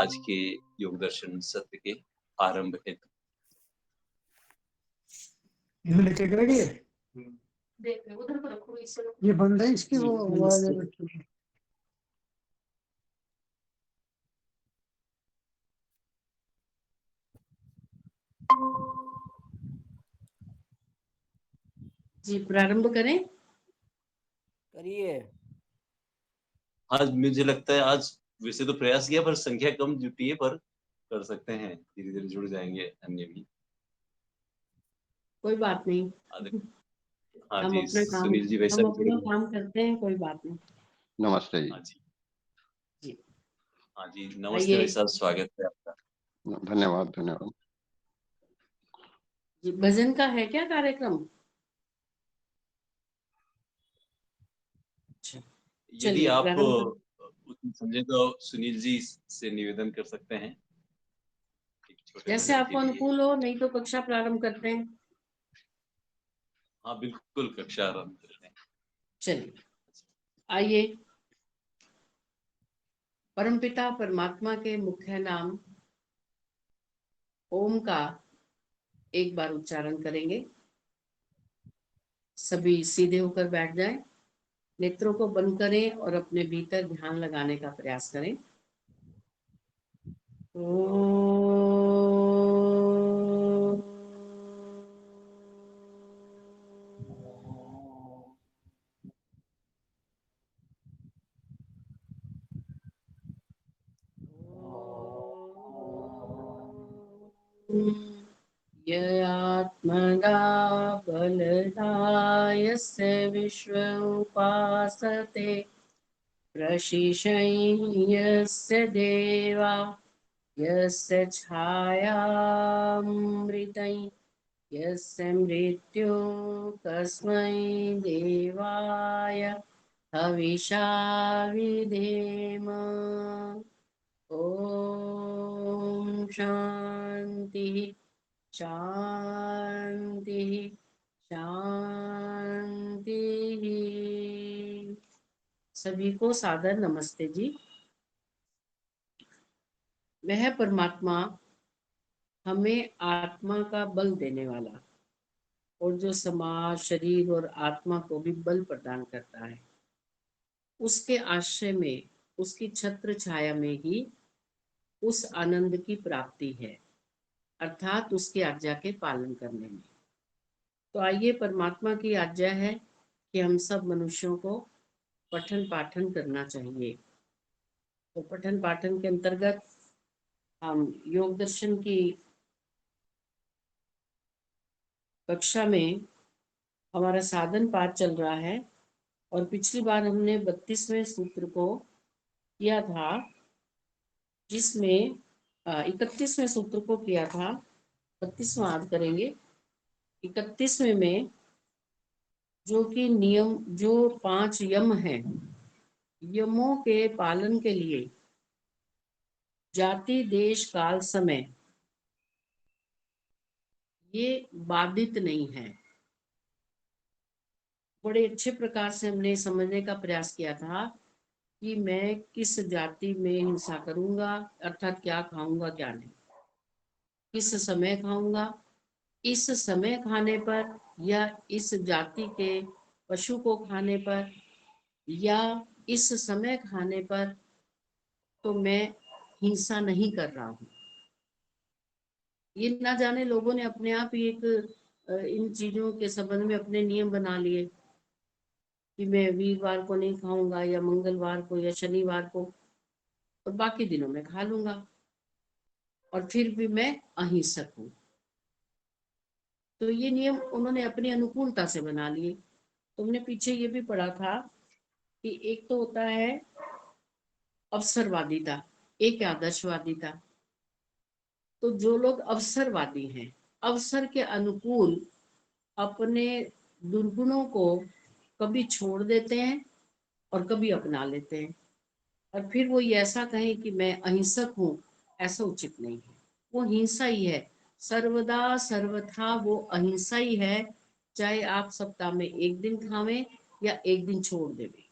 आज के योग दर्शन सत्र के आरंभ हेतु। इन्होंने क्या करेगी? उधर को रखो, इसे रखो। ये बंद है इसकी जी, वो आवाज आ रही है। जी प्रारंभ करें। करिए। आज मुझे लगता है आज वैसे तो प्रयास किया पर संख्या कम जुटी है, पर कर सकते हैं, धीरे धीरे जुड़ जाएंगे अन्य भी। कोई बात नहीं, हाँ हम जी, अपना काम सुनील जी वैसा हम भी अपना जुड़ेंगे। काम करते हैं, कोई बात नहीं। नमस्ते जी। हाँ जी, जी हाँ जी, नमस्ते आइए। भाई साहब, स्वागत है आपका। धन्यवाद धन्यवाद। जी भजन का है क्या कार्यक्रम? अच्छा, यदि चलिए आप प्रारंभ। उतना समझे तो सुनील जी से निवेदन कर सकते हैं एक छोटे जैसे भजन आपको के लिए। अनुकूल हो, नहीं तो कक्षा प्रारंभ करते हैं। हाँ बिल्कुल, कक्षा आरंभ करते हैं। चलिए आइए। परमपिता परमात्मा के मुख्य नाम ओम का एक बार उच्चारण करेंगे। सभी सीधे होकर बैठ जाएं, नेत्रों को बंद करें और अपने भीतर ध्यान लगाने का प्रयास करें। यत्मदा बलदायस्य विश्व उपासते प्रशिशय्यस्य देवा यस्य छायामृतं यस्य मृत्यु तस्मै देवाय हविषा विधेम। ॐ शांति शांति शांति। सभी को सादर नमस्ते जी। वह परमात्मा हमें आत्मा का बल देने वाला और जो समाज, शरीर और आत्मा को भी बल प्रदान करता है, उसके आश्रय में, उसकी छत्र छाया में ही उस आनंद की प्राप्ति है, अर्थात उसकी आज्ञा के पालन करने में। तो आइए, परमात्मा की आज्ञा है कि हम सब मनुष्यों को पठन पाठन करना चाहिए। तो पठन पाठन के अंतर्गत हम योग दर्शन की कक्षा में हमारा साधन पाठ चल रहा है और पिछली बार हमने 32वें सूत्र को किया था, जिसमें 31वें सूत्र को किया था। 32वां आज करेंगे। 31वें में जो कि नियम, जो 5 यम हैं, यमों के पालन के लिए जाति, देश, काल, समय ये बाधित नहीं है। बड़े अच्छे प्रकार से हमने समझने का प्रयास किया था कि मैं किस जाति में हिंसा करूंगा, अर्थात क्या खाऊंगा क्या नहीं, किस समय खाऊंगा, इस समय खाने पर या इस जाति के पशु को खाने पर या इस समय खाने पर तो मैं हिंसा नहीं कर रहा हूँ। ये ना जाने लोगों ने अपने आप ही एक इन चीजों के संबंध में अपने नियम बना लिए कि मैं वीरवार को नहीं खाऊंगा या मंगलवार को या शनिवार को, और बाकी दिनों में खा लूंगा, और फिर भी मैं अहिंसक हूँ। तो ये नियम उन्होंने अपनी अनुकूलता से बना लिए। तुमने पीछे ये भी पढ़ा था कि एक तो होता है अवसरवादिता, एक आदर्शवादिता। तो जो लोग अवसरवादी हैं, अवसर के अनुकूल अपने दुर्गुणों को कभी छोड़ देते हैं और कभी अपना लेते हैं, और फिर वो ये ऐसा कहें कि मैं अहिंसक हूँ, ऐसा उचित नहीं है। वो हिंसा ही है, सर्वदा सर्वथा वो अहिंसा ही है, चाहे आप सप्ताह में एक दिन खावें या एक दिन छोड़ देवें।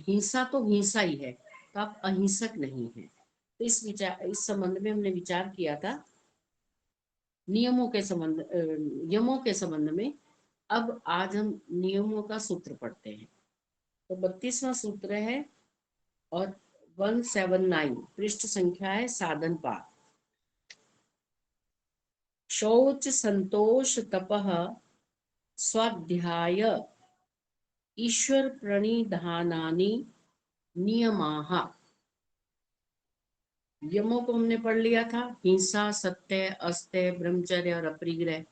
हिंसा तो हिंसा ही है, तो आप अहिंसक नहीं है। तो इस संबंध में हमने विचार किया था नियमों के संबंध यमों के संबंध में। अब आज हम नियमों का सूत्र पढ़ते हैं। तो 32वां सूत्र है और 179 पृष्ठ संख्या है साधन पाठ। शौच संतोष तपः स्वाध्याय ईश्वर प्रणिधानानि नियमाः। यमों को हमने पढ़ लिया था, हिंसा, सत्य, अस्त्य, ब्रह्मचर्य और अपरिग्रह।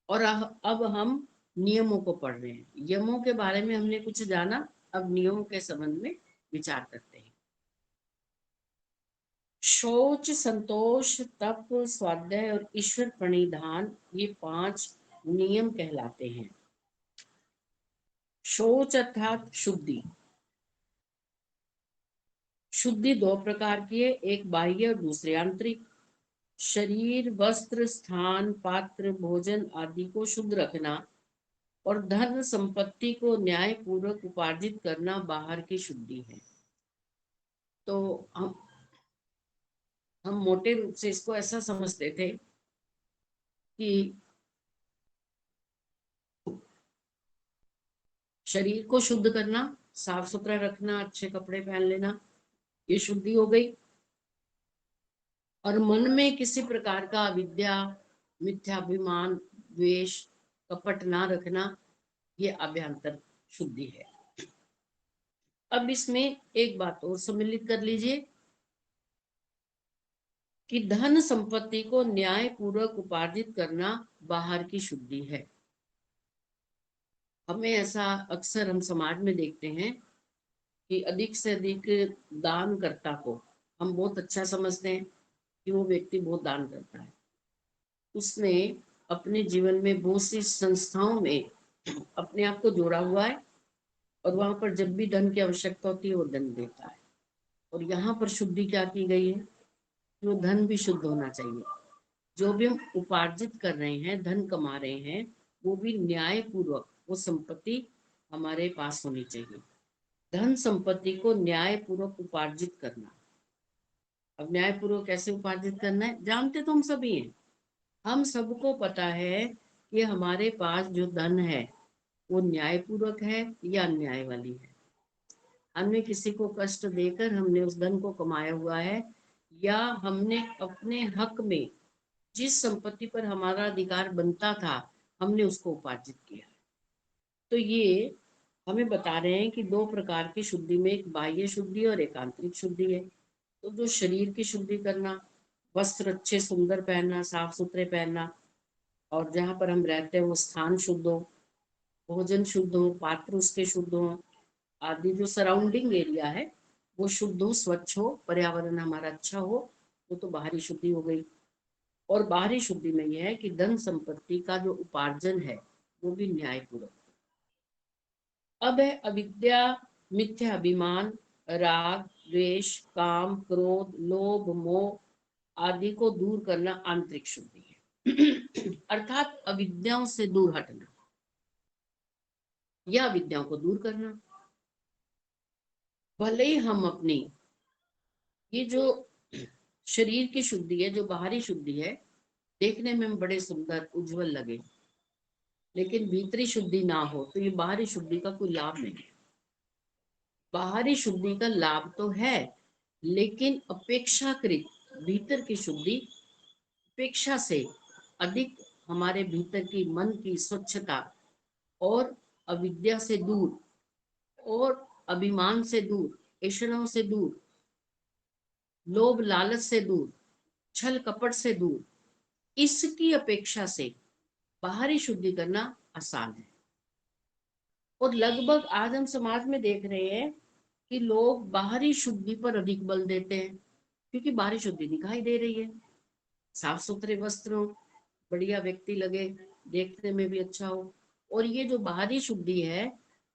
और अब हम नियमों को पढ़ रहे हैं। यमों के बारे में हमने कुछ जाना, अब नियमों के संबंध में विचार करते हैं। शौच, संतोष, तप, स्वाध्याय और ईश्वर प्रणिधान, ये 5 नियम कहलाते हैं। शौच अर्थात शुद्धि। शुद्धि 2 प्रकार की है, एक बाह्य और दूसरी आंतरिक। शरीर, वस्त्र, स्थान, पात्र, भोजन आदि को शुद्ध रखना और धन संपत्ति को न्याय पूर्वक उपार्जित करना बाहर की शुद्धि है। तो हम मोटे रूप से इसको ऐसा समझते थे कि शरीर को शुद्ध करना, साफ सुथरा रखना, अच्छे कपड़े पहन लेना, ये शुद्धि हो गई। और मन में किसी प्रकार का अविद्या, मिथ्याभिमान, द्वेष, कपट ना रखना, ये अभ्यंतर शुद्धि है। अब इसमें एक बात और सम्मिलित कर लीजिए कि धन संपत्ति को न्याय पूर्वक उपार्जित करना बाहर की शुद्धि है। हमें ऐसा अक्सर हम समाज में देखते हैं कि अधिक से अधिक दानकर्ता को हम बहुत अच्छा समझते हैं कि वो व्यक्ति बहुत दान करता है। उसने अपने जीवन में बहुत सी संस्थाओं में अपने आप को जोड़ा हुआ है और वहां पर जब भी धन की आवश्यकता होती है वो धन देता है। और यहाँ पर शुद्धि क्या की गई है, वो धन भी शुद्ध होना चाहिए। जो भी हम उपार्जित कर रहे हैं, धन कमा रहे हैं, वो भी न्याय पूर्वक वो संपत्ति हमारे पास होनी चाहिए। धन संपत्ति को न्याय पूर्वक उपार्जित करना। अब न्याय पूर्वक कैसे उपार्जित करना है जानते तो हम सभी हैं। हम सबको पता है कि हमारे पास जो धन है वो न्यायपूर्वक है या अन्याय वाली है। हमने किसी को कष्ट देकर हमने उस धन को कमाया हुआ है, या हमने अपने हक में जिस संपत्ति पर हमारा अधिकार बनता था हमने उसको उपार्जित किया। तो ये हमें बता रहे हैं कि 2 प्रकार की शुद्धि में एक बाह्य शुद्धि और एक आंतरिक शुद्धि है। तो जो शरीर की शुद्धि करना, वस्त्र अच्छे सुंदर पहनना, साफ सुथरे पहनना, और जहाँ पर हम रहते हैं वो स्थान शुद्ध हो, भोजन शुद्ध हो, पात्र उसके शुद्ध हो, आदि जो सराउंडिंग एरिया है वो शुद्ध हो, स्वच्छ हो, पर्यावरण हमारा अच्छा हो, वो तो बाहरी शुद्धि हो गई। और बाहरी शुद्धि में यह है कि धन संपत्ति का जो उपार्जन है वो भी न्यायपूर्वक। अब है अविद्या, मिथ्या अभिमान, राग, द्वेष, काम, क्रोध, लोभ, मोह आदि को दूर करना आंतरिक शुद्धि है। अर्थात अविद्याओं से दूर हटना या अविद्याओं को दूर करना। भले ही हम अपनी ये जो शरीर की शुद्धि है, जो बाहरी शुद्धि है, देखने में हम बड़े सुंदर उज्जवल लगे, लेकिन भीतरी शुद्धि ना हो तो ये बाहरी शुद्धि का कोई लाभ नहीं। बाहरी शुद्धि का लाभ तो है, लेकिन अपेक्षाकृत भीतर की शुद्धि अपेक्षा से अधिक हमारे भीतर की मन की स्वच्छता और अविद्या से दूर और अभिमान से दूर, ऐषणों से दूर, लोभ लालच से दूर, छल कपट से दूर, इसकी अपेक्षा से बाहरी शुद्धि करना आसान है। और लगभग आज हम समाज में देख रहे हैं कि लोग बाहरी शुद्धि पर अधिक बल देते हैं, क्योंकि बाहरी शुद्धि दिखाई दे रही है। साफ सुथरे वस्त्र हो, बढ़िया व्यक्ति लगे, देखने में भी अच्छा हो। और ये जो बाहरी शुद्धि है,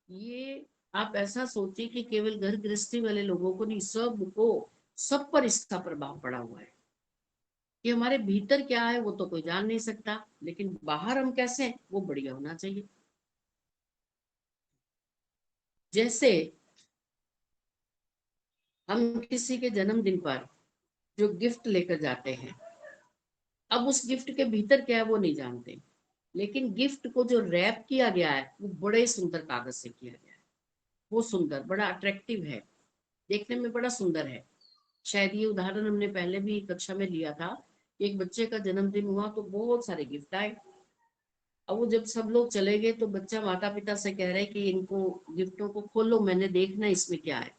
ये आप ऐसा सोचिए कि केवल घर गृहस्थी वाले लोगों को नहीं, सबको, सब पर इसका प्रभाव पड़ा हुआ है। कि हमारे भीतर क्या है वो तो कोई जान नहीं सकता, लेकिन बाहर हम कैसे हैं वो बढ़िया होना चाहिए। जैसे हम किसी के जन्मदिन पर जो गिफ्ट लेकर जाते हैं, अब उस गिफ्ट के भीतर क्या है वो नहीं जानते, लेकिन गिफ्ट को जो रैप किया गया है वो बड़े सुंदर कागज से किया गया है। वो सुंदर, बड़ा अट्रैक्टिव है, देखने में बड़ा सुंदर है। शायद ये उदाहरण हमने पहले भी कक्षा में लिया था। एक बच्चे का जन्मदिन हुआ तो बहुत सारे गिफ्ट आए। अब वो जब सब लोग चले गए तो बच्चा माता पिता से कह रहे कि इनको गिफ्टों को खोलो, मैंने देखना इसमें क्या है।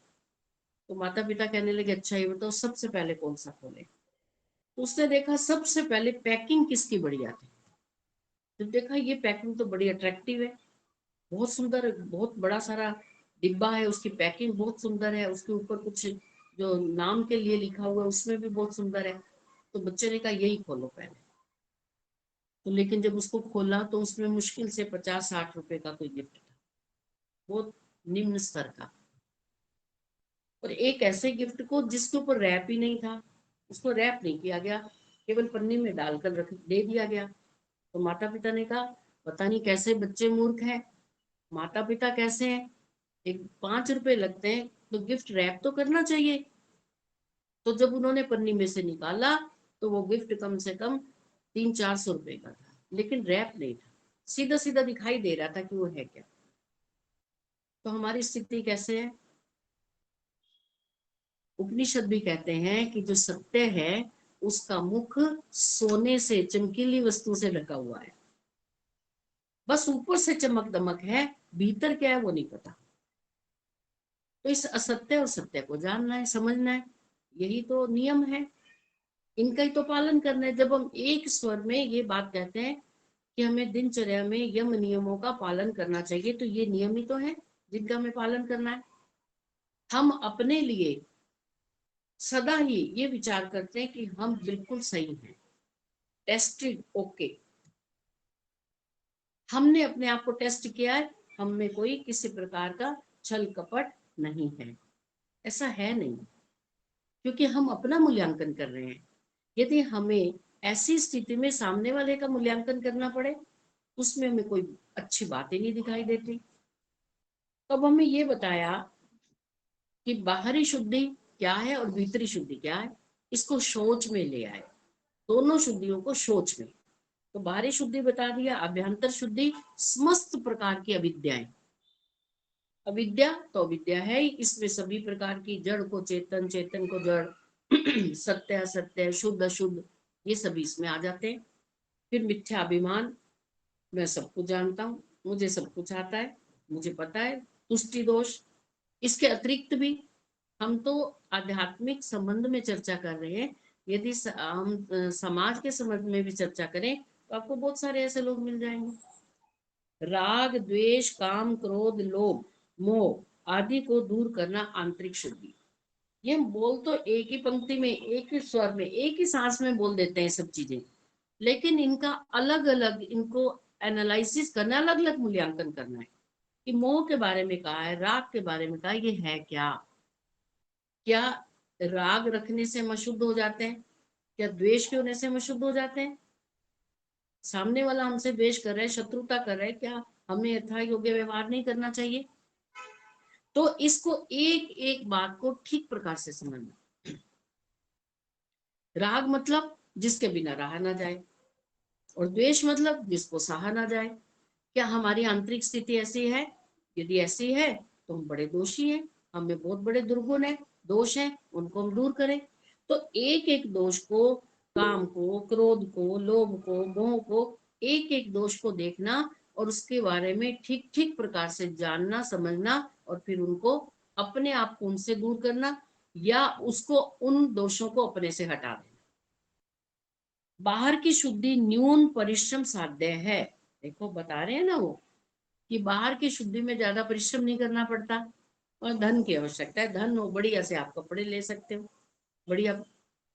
तो माता पिता कहने लगे अच्छा ये बताओ सबसे पहले कौन सा खोले। तो उसने देखा सबसे पहले पैकिंग किसकी बढ़िया थी। तो देखा ये पैकिंग तो बड़ी अट्रैक्टिव है, बहुत सुंदर, बहुत बड़ा सारा डिब्बा है, उसकी पैकिंग बहुत सुंदर है, उसके ऊपर कुछ जो नाम के लिए लिखा हुआ है उसमें भी बहुत सुंदर है। तो बच्चे ने कहा यही खोलो पहले। तो लेकिन जब उसको खोला तो उसमें मुश्किल से 50-60 रुपए का कोई गिफ्ट था, बहुत निम्न स्तर का। और एक ऐसे गिफ्ट को जिसके ऊपर रैप ही नहीं था, उसको रैप नहीं किया गया, केवल पन्नी में डालकर रख दे दिया गया। तो माता पिता ने कहा पता नहीं कैसे बच्चे मूर्ख हैं, माता पिता कैसे हैं, एक 5 रुपए लगते हैं तो गिफ्ट रैप तो करना चाहिए। तो जब उन्होंने पन्नी में से निकाला तो वो गिफ्ट कम से कम 300-400 रुपए का था, लेकिन रैप नहीं था, सीधा सीधा दिखाई दे रहा था कि वो है क्या। तो हमारी स्थिति कैसे है? उपनिषद भी कहते हैं कि जो सत्य है उसका मुख सोने से, चमकीली वस्तु से ढका हुआ है, बस ऊपर से चमक दमक है, भीतर क्या है वो नहीं पता। तो इस असत्य और सत्य को जानना है, समझना है, यही तो नियम है, इनका ही तो पालन करना है। जब हम एक स्वर में ये बात कहते हैं कि हमें दिनचर्या में यम नियमों का पालन करना चाहिए, तो ये नियम ही तो है जिनका हमें पालन करना है। हम अपने लिए सदा ही ये विचार करते हैं कि हम बिल्कुल सही हैं, टेस्टेड, ओके, हमने अपने आप को टेस्ट किया है, हम में कोई किसी प्रकार का छल कपट नहीं है। ऐसा है नहीं, क्योंकि हम अपना मूल्यांकन कर रहे हैं। यदि हमें ऐसी स्थिति में सामने वाले का मूल्यांकन करना पड़े, उसमें हमें कोई अच्छी बात ही नहीं दिखाई देती। तो अब हमें ये बताया कि बाहरी शुद्धि क्या है और भीतरी शुद्धि क्या है, इसको सोच में ले आए, दोनों शुद्धियों को सोच में। तो बाहरी शुद्धि बता दिया, अभ्यंतर शुद्धि समस्त प्रकार की अविद्याएं। अविद्या तो अविद्या है, इसमें सभी प्रकार की, जड़ को चेतन, चेतन को जड़, सत्य असत्य, शुद्ध अशुद्ध, ये सभी इसमें आ जाते हैं। फिर मिथ्या अभिमान, मैं सब कुछ जानता हूँ, मुझे सब कुछ आता है, मुझे पता है। तुष्टि दोष, इसके अतिरिक्त भी हम तो आध्यात्मिक संबंध में चर्चा कर रहे हैं, यदि हम समाज के संबंध में भी चर्चा करें तो आपको बहुत सारे ऐसे लोग मिल जाएंगे। राग, द्वेष, काम, क्रोध, लोभ, मोह आदि को दूर करना आंतरिक शुद्धि। ये हम बोल तो एक ही पंक्ति में, एक ही स्वर में, एक ही सांस में बोल देते हैं सब चीजें, लेकिन इनका अलग अलग, इनको एनालिसिस करना, अलग अलग मूल्यांकन करना है कि मोह के बारे में कहा है, राग के बारे में कहा, ये है क्या? क्या राग रखने से हम अशुद्ध हो जाते हैं? क्या द्वेष के होने से हम अशुद्ध हो जाते हैं? सामने वाला हमसे द्वेष कर रहा है, शत्रुता कर रहा है, क्या हमें यथा योग्य व्यवहार नहीं करना चाहिए? तो इसको एक एक बात को ठीक प्रकार से समझना। राग मतलब जिसके बिना रहा ना जाए, और द्वेष मतलब जिसको सहा ना जाए। क्या हमारी आंतरिक स्थिति ऐसी है? यदि ऐसी है तो हम बड़े दोषी हैं, हमें बहुत बड़े दुर्गुण है, दोष है, उनको हम दूर करें। तो एक एक दोष को, काम को, क्रोध को, लोभ को, मोह को, एक एक दोष को देखना और उसके बारे में ठीक ठीक प्रकार से जानना, समझना, और फिर उनको, अपने आप को उनसे दूर करना, या उसको, उन दोषों को अपने से हटा देना। बाहर की शुद्धि न्यून परिश्रम साध्य है। देखो बता रहे हैं ना वो, कि बाहर की शुद्धि में ज्यादा परिश्रम नहीं करना पड़ता, और धन की आवश्यकता है। धन हो, बढ़िया से आप कपड़े ले सकते हो, बढ़िया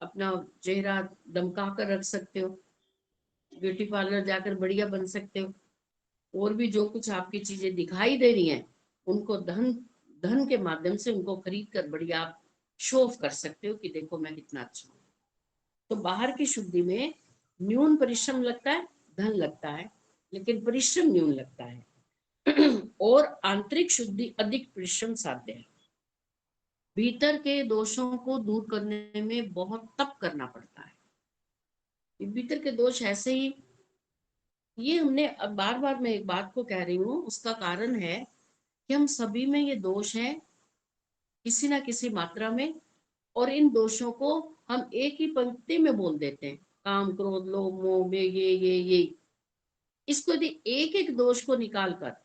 अपना चेहरा दमका कर रख सकते हो, ब्यूटी पार्लर जाकर बढ़िया बन सकते हो, और भी जो कुछ आपकी चीजें दिखाई दे रही हैं उनको धन धन के माध्यम से उनको खरीद कर बढ़िया आप शो ऑफ कर सकते हो कि देखो मैं कितना अच्छा हूँ। तो बाहर की शुद्धि में न्यून परिश्रम लगता है, धन लगता है, लेकिन परिश्रम न्यून लगता है। और आंतरिक शुद्धि अधिक परिश्रम साध्य है। भीतर के दोषों को दूर करने में बहुत तप करना पड़ता है। ये भीतर के दोष ऐसे ही, ये हमने अब बार बार मैं एक बात को कह रही हूँ, उसका कारण है कि हम सभी में ये दोष है किसी ना किसी मात्रा में, और इन दोषों को हम एक ही पंक्ति में बोल देते हैं, काम क्रोध लोभ मोह ये। इसको यदि एक एक दोष को निकाल कर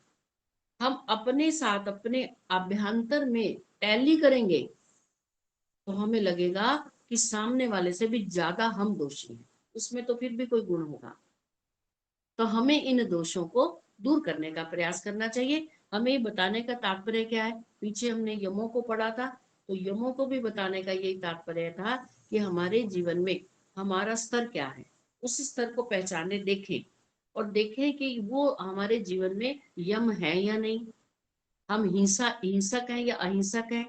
हम अपने साथ अपने अभ्यंतर में टैली करेंगे तो हमें लगेगा कि सामने वाले से भी ज्यादा हम दोषी हैं, उसमें तो फिर भी कोई गुण होगा। तो हमें इन दोषों को दूर करने का प्रयास करना चाहिए। हमें बताने का तात्पर्य क्या है, पीछे हमने यमों को पढ़ा था, तो यमों को भी बताने का यही तात्पर्य था कि हमारे जीवन में हमारा स्तर क्या है, उस स्तर को पहचाने, देखें और देखें कि वो हमारे जीवन में यम है या नहीं, हम हिंसक हैं या अहिंसक हैं।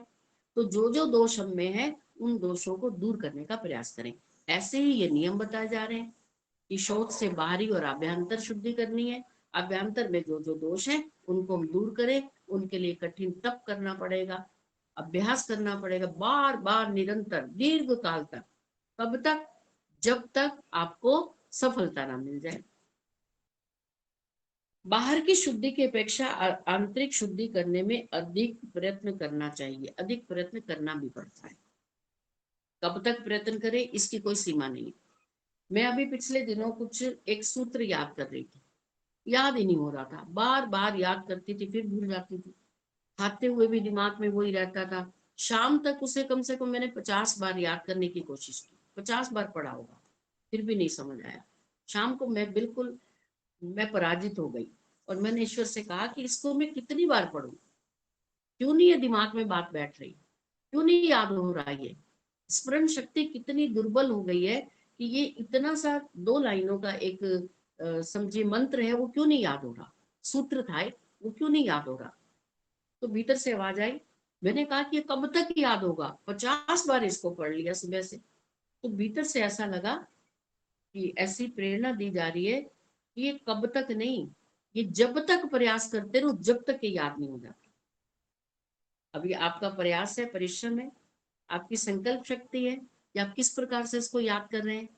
तो जो जो दोष हम में है उन दोषों को दूर करने का प्रयास करें। ऐसे ही ये नियम बताए जा रहे हैं कि शौच से बाहरी और अभ्यंतर शुद्धि करनी है। अभ्यंतर में जो जो दोष है उनको हम दूर करें, उनके लिए कठिन तप करना पड़ेगा, अभ्यास करना पड़ेगा, बार बार निरंतर दीर्घ काल तक। कब तक? जब तक आपको सफलता ना मिल जाए। बाहर की शुद्धि की अपेक्षा आंतरिक शुद्धि करने में अधिक प्रयत्न करना चाहिए, अधिक प्रयत्न करना भी पड़ता है। कब तक प्रयत्न करें इसकी कोई सीमा नहीं। मैं अभी पिछले दिनों कुछ एक सूत्र याद कर रही थी, याद ही नहीं हो रहा था, बार बार याद करती थी फिर भूल जाती थी, खाते हुए भी दिमाग में वही रहता था। शाम तक उसे कम से कम मैंने 50 बार याद करने की कोशिश की, 50 बार पढ़ा होगा, फिर भी नहीं समझ आया। शाम को मैं पराजित हो गई और मैंने ईश्वर से कहा कि इसको मैं कितनी बार पढूं, क्यों नहीं ये दिमाग में बात बैठ रही, क्यों नहीं याद हो रहा, ये स्मरण शक्ति कितनी दुर्बल हो गई है कि ये इतना सा 2 लाइनों का एक समझिए मंत्र है, वो क्यों नहीं याद हो रहा, सूत्र था वो क्यों नहीं याद हो रहा। तो भीतर से आवाज आई, मैंने कहा कि ये कब तक याद होगा, 50 बार इसको पढ़ लिया सुबह से। तो भीतर से ऐसा लगा कि ऐसी प्रेरणा दी जा रही है कि ये कब तक नहीं, ये जब तक प्रयास करते रहो जब तक ये याद नहीं हो जाता। अभी आपका प्रयास है, परिश्रम है, आपकी संकल्प शक्ति है कि आप किस प्रकार से इसको याद कर रहे हैं।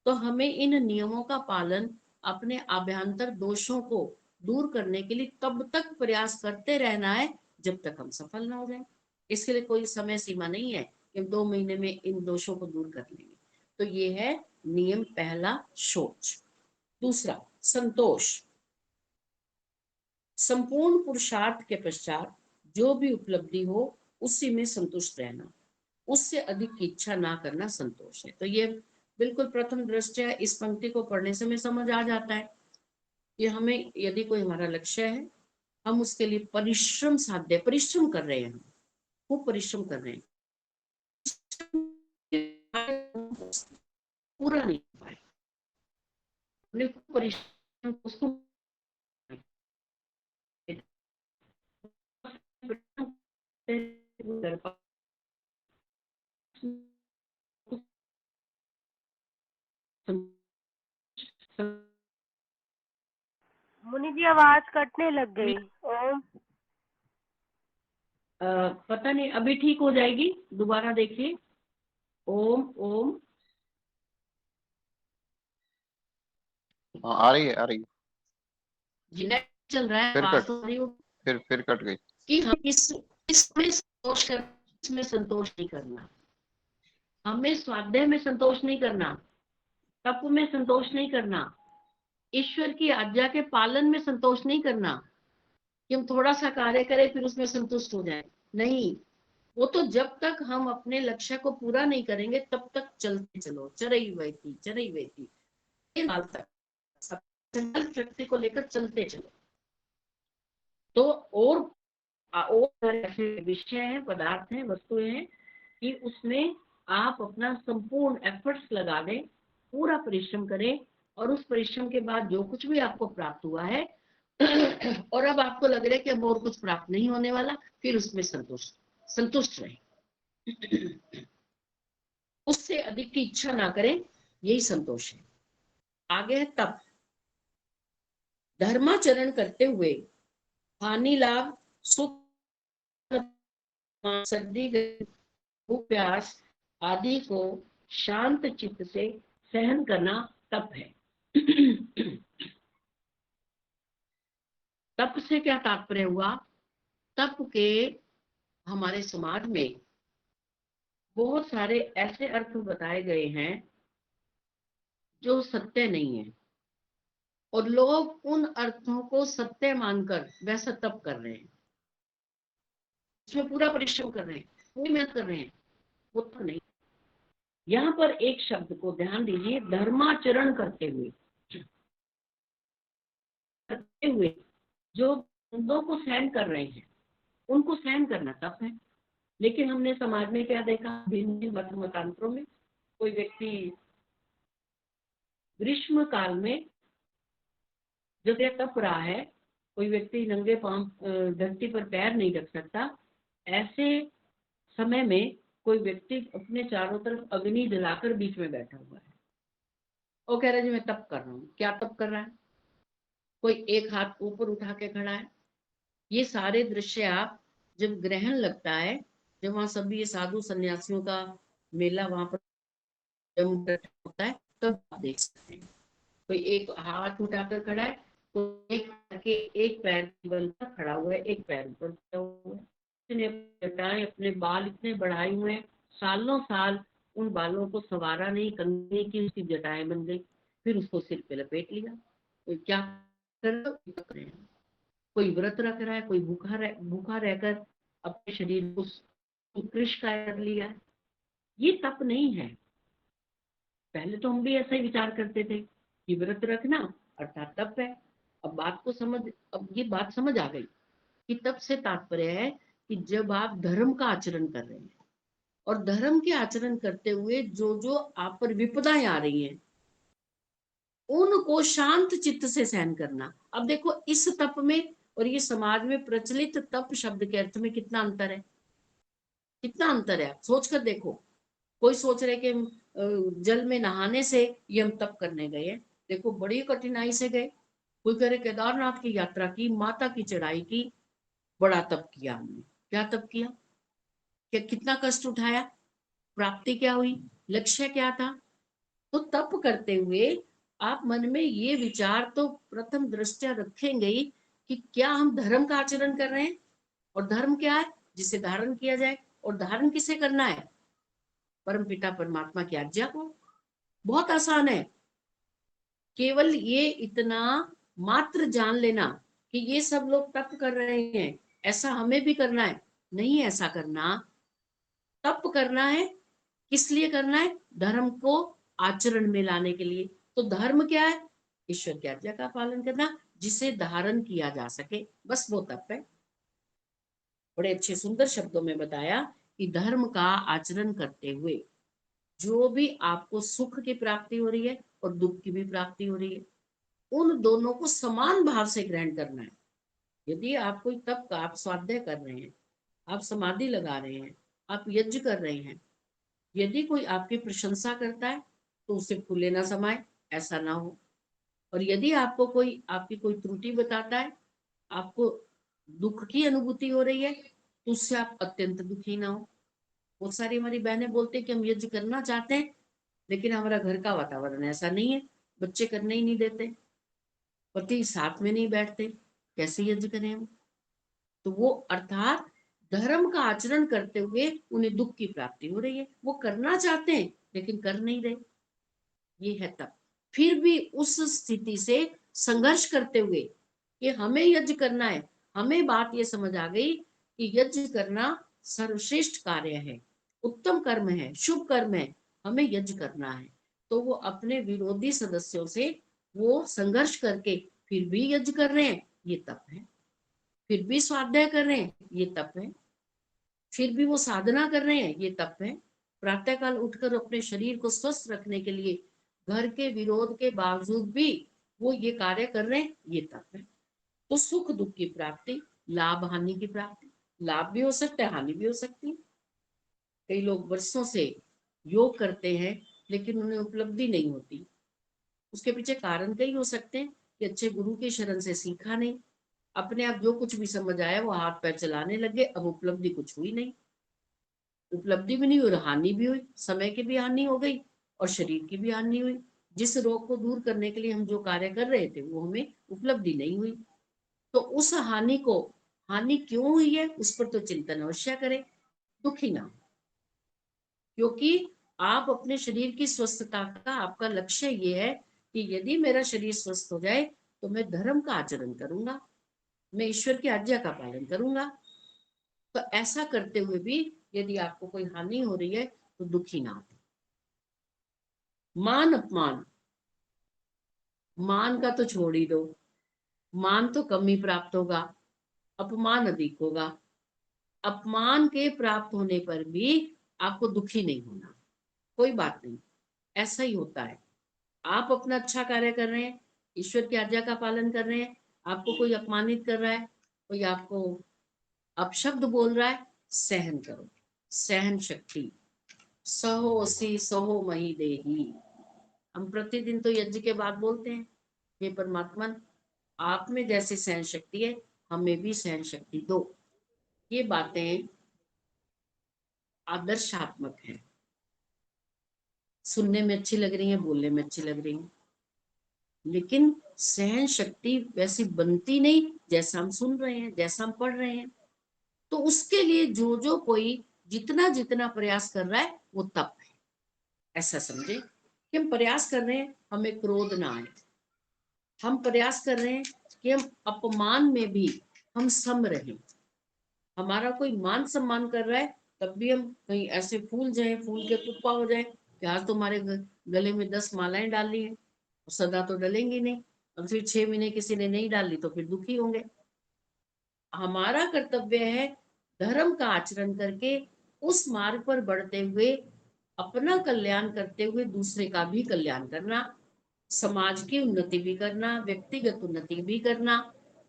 तो हमें इन नियमों का पालन, अपने आभ्यंतर दोषों को दूर करने के लिए तब तक प्रयास करते रहना है जब तक हम सफल ना हो जाए। इसके लिए कोई समय सीमा नहीं है कि 2 महीने में इन दोषों को दूर कर लेंगे। तो ये है नियम पहला, शौच। दूसरा, संतोष। संपूर्ण पुरुषार्थ के पश्चात जो भी उपलब्धि हो उसी में संतुष्ट रहना, उससे अधिक की इच्छा ना करना संतोष है। तो ये बिल्कुल प्रथम दृष्टया इस पंक्ति को पढ़ने से हमें समझ आ जाता है कि हमें यदि कोई हमारा लक्ष्य है, हम उसके लिए परिश्रम साध्य, परिश्रम कर रहे हैं, हम खूब परिश्रम कर रहे हैं, पूरा नहीं हो पाए, परिश्रम उसको मुनि जी आवाज कटने लग गई। ओम। पता नहीं, अभी ठीक हो जाएगी, दोबारा देखिए। ओम ओम। हाँ, आ रही है, आ रही है। जी नेट चल रहा है, फिर आवाज कट तो आ रही हो फिर कट गई। कि हम इसमें संतोष कर, इसमें संतोष नहीं करना, हमें स्वाध्याय में संतोष नहीं करना, तप में संतोष नहीं करना, ईश्वर की आज्ञा के पालन में संतोष नहीं करना कि हम थोड़ा सा कार्य करें फिर उसमें संतुष्ट हो जाए। नहीं, वो तो जब तक हम अपने लक्ष्य को पूरा नहीं करेंगे तब तक चलते चलो, चरई वहती तक संकल्प शक्ति को लेकर चलते चलो। तो और ऐसे विषय हैं, पदार्थ हैं, वस्तुएं हैं कि उसमें आप अपना संपूर्ण एफर्ट्स लगा दें, पूरा परिश्रम करें, और उस परिश्रम के बाद जो कुछ भी आपको प्राप्त हुआ है और अब आपको लग रहा है कि अब और कुछ प्राप्त नहीं होने वाला, फिर उसमें संतुष्ट रहे, उससे अधिक की इच्छा ना करें, यही संतोष है। आगे है तप। धर्माचरण करते हुए हानि लाभ सुख सर्दी भूख प्यास आदि को शांत चित्त से सहन करना तप है। तप से क्या तात्पर्य हुआ? तप के हमारे समाज में बहुत सारे ऐसे अर्थ बताए गए हैं जो सत्य नहीं है, और लोग उन अर्थों को सत्य मानकर वैसा तप कर रहे हैं, इसमें पूरा परिश्रम कर रहे हैं, पूरी मेहनत कर रहे हैं, वो तो नहीं। यहाँ पर एक शब्द को ध्यान दीजिए, धर्माचरण करते हुए जो बंदों को सहन कर रहे हैं, उनको सहन करना तप है। लेकिन हमने समाज में क्या देखा, भिन्न मत मतांतरों में कोई व्यक्ति ग्रीष्म काल में जब यह तप रहा है, कोई व्यक्ति नंगे पांव धरती पर पैर नहीं रख सकता, ऐसे समय में कोई व्यक्ति अपने चारों तरफ अग्नि जलाकर बीच में बैठा हुआ है और कह रहा है जी मैं तप कर रहा हूँ। क्या तप कर रहा है? कोई एक हाथ ऊपर उठा के खड़ा है। ये सारे दृश्य आप जब ग्रहण लगता है, जब वहां सभी ये साधु सन्यासियों का मेला वहां पर होता है, तब आप देख सकते हैं। कोई एक हाथ उठाकर खड़ा है, कोई एक पैर के बल पर खड़ा हुआ है, एक पैर ऊपर खड़ा हुआ है। अपने बाल इतने बढ़ाए हुए हैं, सालों साल उन बालों को संवारा नहीं, कंघी की उसकी जटाएं बन गई, फिर उसको सिर पे लपेट लिया। कोई क्या कर रहे हैं? कोई व्रत रख रहा है, कोई भूखा रहकर अपने शरीर को उत्कृष्ट कर लिया। ये तप नहीं है। पहले तो हम भी ऐसा ही विचार करते थे कि व्रत रखना अर्थात तप है। अब ये बात समझ आ गई कि तप से तात्पर्य है कि जब आप धर्म का आचरण कर रहे हैं, और धर्म के आचरण करते हुए जो जो आप पर विपदाएं आ रही हैं, उनको शांत चित्त से सहन करना। अब देखो, इस तप में और ये समाज में प्रचलित तप शब्द के अर्थ में कितना अंतर है, कितना अंतर है। सोच कर देखो। कोई सोच रहे कि जल में नहाने से ये हम तप करने गए हैं, देखो बड़ी कठिनाई से गए। कोई कह रहे केदारनाथ की यात्रा की, माता की चढ़ाई की, बड़ा तप किया हमने। क्या तप किया? क्या कितना कष्ट उठाया? प्राप्ति क्या हुई? लक्ष्य क्या था? तो तप करते हुए आप मन में ये विचार तो प्रथम दृष्टया रखेंगे ही कि क्या हम धर्म का आचरण कर रहे हैं, और धर्म क्या है? जिसे धारण किया जाए। और धारण किसे करना है? परम पिता परमात्मा की आज्ञा को। बहुत आसान है। केवल ये इतना मात्र जान लेना कि ये सब लोग तप कर रहे हैं, ऐसा हमें भी करना है। नहीं ऐसा करना। तप करना है, किस लिए करना है? धर्म को आचरण में लाने के लिए। तो धर्म क्या है? ईश्वर की आज्ञा का पालन करना, जिसे धारण किया जा सके, बस वो तप है। बड़े अच्छे सुंदर शब्दों में बताया कि धर्म का आचरण करते हुए जो भी आपको सुख की प्राप्ति हो रही है और दुख की भी प्राप्ति हो रही है, उन दोनों को समान भाव से ग्रहण करना है। यदि आप कोई तप का, आप स्वाध्याय कर रहे हैं, आप समाधि लगा रहे हैं, आप यज्ञ कर रहे हैं, यदि कोई आपकी प्रशंसा करता है तो उसे फूले ना समाए, ऐसा ना हो। और यदि आपको कोई आपकी कोई त्रुटि बताता है, आपको दुख की अनुभूति हो रही है, तो उससे आप अत्यंत दुखी ना हो। बहुत सारी हमारी बहनें बोलते हैं कि हम यज्ञ करना चाहते हैं, लेकिन हमारा घर का वातावरण ऐसा नहीं है, बच्चे करने ही नहीं देते, पति साथ में नहीं बैठते, कैसे यज्ञ करें हम? तो वो अर्थात धर्म का आचरण करते हुए उन्हें दुख की प्राप्ति हो रही है। वो करना चाहते हैं लेकिन कर नहीं रहे, ये है तप। फिर भी उस स्थिति से संघर्ष करते हुए कि हमें यज्ञ करना है, हमें बात ये समझ आ गई कि यज्ञ करना सर्वश्रेष्ठ कार्य है, उत्तम कर्म है, शुभ कर्म है, हमें यज्ञ करना है। तो वो अपने विरोधी सदस्यों से वो संघर्ष करके फिर भी यज्ञ कर रहे हैं, ये तप है। फिर भी स्वाध्याय कर रहे हैं, ये तप है। फिर भी वो साधना कर रहे हैं, ये तप है। प्रातःकाल उठकर अपने शरीर को स्वस्थ रखने के लिए घर के विरोध के बावजूद भी वो ये कार्य कर रहे हैं, ये तप है। तो सुख दुख की प्राप्ति, लाभ हानि की प्राप्ति, लाभ भी हो सकता है, हानि भी हो सकती है। कई लोग वर्षों से योग करते हैं लेकिन उन्हें उपलब्धि नहीं होती। उसके पीछे कारण कई हो सकते हैं कि अच्छे गुरु के शरण से सीखा नहीं, अपने आप जो कुछ भी समझ आया वो हाथ पैर चलाने लगे, अब उपलब्धि कुछ हुई नहीं। उपलब्धि भी नहीं हुई, हानि भी हुई, समय की भी हानि हो गई और शरीर की भी हानि हुई। जिस रोग को दूर करने के लिए हम जो कार्य कर रहे थे वो हमें उपलब्धि नहीं हुई। तो उस हानि क्यों हुई है उस पर तो चिंतन अवश्य करें, दुखी ना हो। क्योंकि आप अपने शरीर की स्वस्थता का आपका लक्ष्य ये है कि यदि मेरा शरीर स्वस्थ हो जाए तो मैं धर्म का आचरण करूंगा, मैं ईश्वर की आज्ञा का पालन करूंगा। तो ऐसा करते हुए भी यदि आपको कोई हानि हो रही है तो दुखी ना हो। मान अपमान, मान का तो छोड़ ही दो, मान तो कम ही प्राप्त होगा, अपमान अधिक होगा। अपमान के प्राप्त होने पर भी आपको दुखी नहीं होना, कोई बात नहीं, ऐसा ही होता है। आप अपना अच्छा कार्य कर रहे हैं, ईश्वर की आज्ञा का पालन कर रहे हैं, आपको कोई अपमानित कर रहा है, कोई आपको अपशब्द बोल रहा है, सहन करो। सहन शक्ति, सहोसी सहो मही देही। हम प्रतिदिन तो यज्ञ के बाद बोलते हैं, हे परमात्मा आप में जैसी सहन शक्ति है हमें भी सहन शक्ति दो। ये बातें आदर्शात्मक है, सुनने में अच्छी लग रही है, बोलने में अच्छी लग रही है, लेकिन सहन शक्ति वैसी बनती नहीं जैसा हम सुन रहे हैं, जैसा हम पढ़ रहे हैं। तो उसके लिए जो जो कोई जितना जितना प्रयास कर रहा है वो तप है। ऐसा समझे कि हम प्रयास कर रहे हैं हमें क्रोध ना आए, हम प्रयास कर रहे हैं कि हम अपमान में भी हम सम रहें। हमारा कोई मान सम्मान कर रहा है तब भी हम कहीं ऐसे फूल जाए, फूल के कुप्पा हो जाए कि आज तो हमारे गले में 10 मालाएं डाली हैं, सदा तो डलेंगी नहीं, और फिर 6 महीने किसी ने नहीं डाली तो फिर दुखी होंगे। हमारा कर्तव्य है धर्म का आचरण करके उस मार्ग पर बढ़ते हुए अपना कल्याण करते हुए दूसरे का भी कल्याण करना, समाज की उन्नति भी करना, व्यक्तिगत उन्नति भी करना।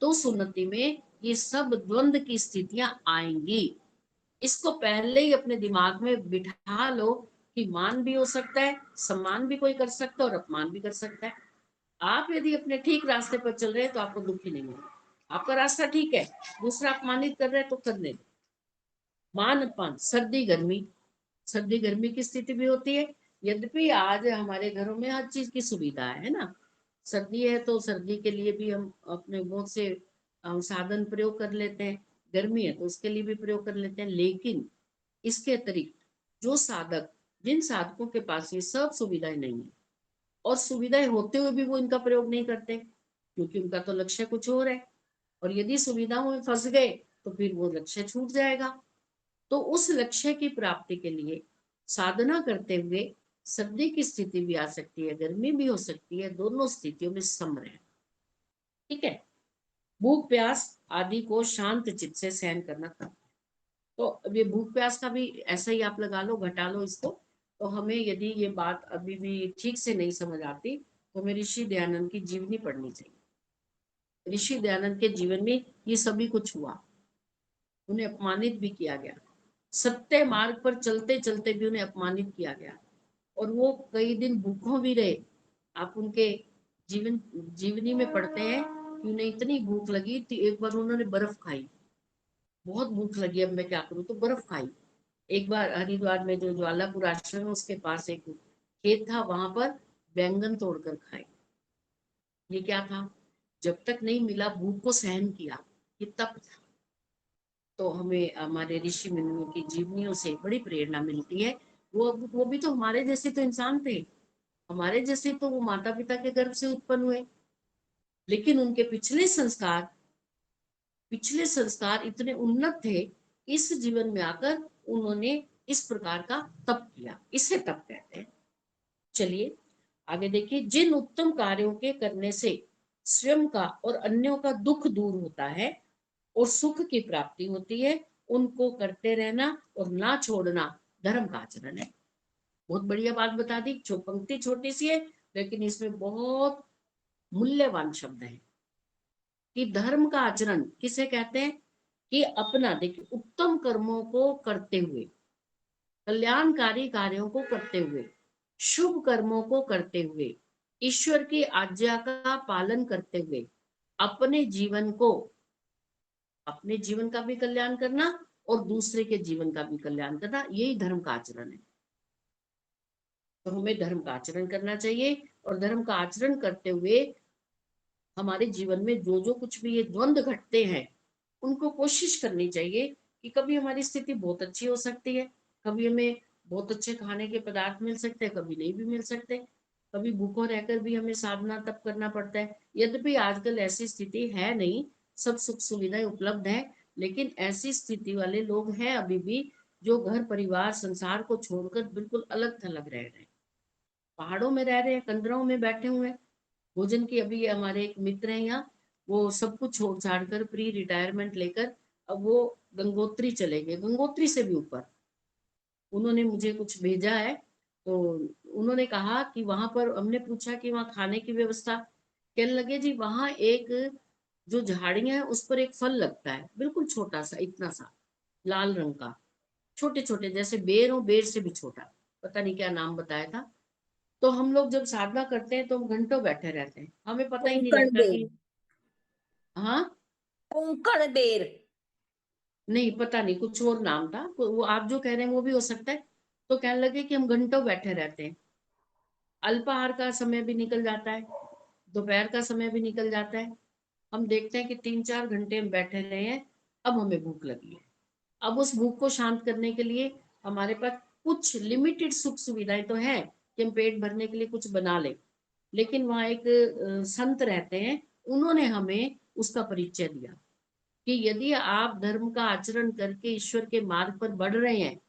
तो उस उन्नति में ये सब द्वंद की स्थितियां आएंगी। इसको पहले ही अपने दिमाग में बिठा लो कि मान भी हो सकता है, सम्मान भी कोई कर सकता है और अपमान भी कर सकता है। आप यदि अपने ठीक रास्ते पर चल रहे हैं तो आपको दुखी नहीं होगा। आपका रास्ता ठीक है, दूसरा अपमानित कर रहे हैं तो करने दो। मान अपमान, सर्दी गर्मी, सर्दी गर्मी की स्थिति भी होती है। यद्यपि आज हमारे घरों में हर चीज की सुविधा है ना, सर्दी है तो सर्दी के लिए भी हम अपने बहुत से साधन प्रयोग कर लेते हैं, गर्मी है तो उसके लिए भी प्रयोग कर लेते हैं। लेकिन इसके अतिरिक्त जो साधक, जिन साधकों के पास ये सब सुविधाएं नहीं है और सुविधाएं होते हुए भी वो इनका प्रयोग नहीं करते क्योंकि उनका तो लक्ष्य कुछ और है, और यदि सुविधाओं में फंस गए तो फिर वो लक्ष्य छूट जाएगा। तो उस लक्ष्य की प्राप्ति के लिए साधना करते हुए सर्दी की स्थिति भी आ सकती है, गर्मी भी हो सकती है, दोनों स्थितियों में सम रहे। ठीक है, भूख प्यास आदि को शांत चित्त से सहन करना था। तो अब ये भूख प्यास का भी ऐसा ही आप लगा लो, घटा लो इसको। तो हमें यदि ये बात अभी भी ठीक से नहीं समझ आती तो हमें ऋषि दयानंद की जीवनी पढ़नी चाहिए। ऋषि दयानंद के जीवन में ये सभी कुछ हुआ, उन्हें अपमानित भी किया गया, सत्य मार्ग पर चलते चलते भी उन्हें अपमानित किया गया और वो कई दिन भूखों भी रहे। आप उनके जीवनी में पढ़ते हैं कि उन्हें इतनी भूख लगी थी, एक बार उन्होंने बर्फ खाई, बहुत भूख लगी अब मैं क्या करूं, तो बर्फ खाई। एक बार हरिद्वार में जो ज्वालापुर आश्रम है उसके पास एक खेत था, वहां पर बैंगन तोड़कर खाए। ये क्या था, जब तक नहीं मिला भूख को सहन किया, ये तप था। तो हमें हमारे ऋषि मुनियों की जीवनियों से बड़ी प्रेरणा मिलती है। वो भी तो हमारे जैसे तो इंसान थे, हमारे जैसे तो वो माता पिता के गर्भ से उत्पन्न हुए, लेकिन उनके पिछले संस्कार इतने उन्नत थे, इस जीवन में आकर उन्होंने इस प्रकार का तप किया, इसे तप कहते हैं। चलिए आगे देखिए, जिन उत्तम कार्यों के करने से स्वयं का और अन्यों का दुख दूर होता है और सुख की प्राप्ति होती है, उनको करते रहना और ना छोड़ना धर्म का आचरण है। बहुत बढ़िया बात बता दी, पंक्ति छोटी सी है लेकिन इसमें बहुत मूल्यवान शब्द है कि धर्म का आचरण किसे कहते हैं कि अपना, देखिए, उत्तम कर्मों को करते हुए, कल्याणकारी कार्यों को करते हुए, शुभ कर्मों को करते हुए, ईश्वर की आज्ञा का पालन करते हुए अपने जीवन का भी कल्याण करना और दूसरे के जीवन का भी कल्याण करना, यही धर्म का आचरण है। तो हमें धर्म का आचरण करना चाहिए, और धर्म का आचरण करते हुए हमारे जीवन में जो जो कुछ भी ये द्वंद्व घटते हैं उनको कोशिश करनी चाहिए कि कभी हमारी स्थिति बहुत अच्छी हो सकती है, कभी हमें बहुत अच्छे खाने के पदार्थ मिल सकते हैं, कभी नहीं भी मिल सकते, कभी भूखों रहकर भी हमें साधना तप करना पड़ता है। यद्यपि आजकल ऐसी स्थिति है नहीं, सब सुख सुविधाएं उपलब्ध है, लेकिन ऐसी स्थिति वाले लोग हैं अभी भी जो घर परिवार संसार को छोड़कर बिल्कुल अलग थलग रह रहे हैं, पहाड़ों में रह रहे हैं, कंदरों में बैठे हुए हैं। भोजन की अभी हमारे एक मित्र हैं यहाँ, वो सब कुछ छोड़ छाड़ कर प्री रिटायरमेंट लेकर अब वो गंगोत्री चले गए, गंगोत्री से भी ऊपर। उन्होंने मुझे कुछ भेजा है, तो उन्होंने कहा कि वहां पर, हमने पूछा कि वहां खाने की व्यवस्था, कहने लगे जी वहां एक जो झाड़ियां है उस पर एक फल लगता है, बिल्कुल छोटा सा, इतना सा लाल रंग का, छोटे छोटे जैसे बेर हो, बेर से भी छोटा, पता नहीं क्या नाम बताया था। तो हम लोग जब साधना करते हैं तो हम घंटों बैठे रहते हैं, हमें पता ही नहीं कोंकण लगता बेर। कि हाँ, कोंकण बेर। नहीं पता नहीं, कुछ और नाम था, वो आप जो कह रहे हैं वो भी हो सकता है। तो कहने लगे कि हम घंटों बैठे रहते हैं, अल्पाहार का समय भी निकल जाता है, दोपहर का समय भी निकल जाता है, हम देखते हैं कि 3-4 घंटे हम बैठे रहे हैं, अब हमें भूख लगी है। अब उस भूख को शांत करने के लिए हमारे पास कुछ लिमिटेड सुख सुविधाएं तो है कि हम पेट भरने के लिए कुछ बना लें, लेकिन वहाँ एक संत रहते हैं, उन्होंने हमें उसका परिचय दिया कि यदि आप धर्म का आचरण करके ईश्वर के मार्ग पर बढ़ रहे हैं,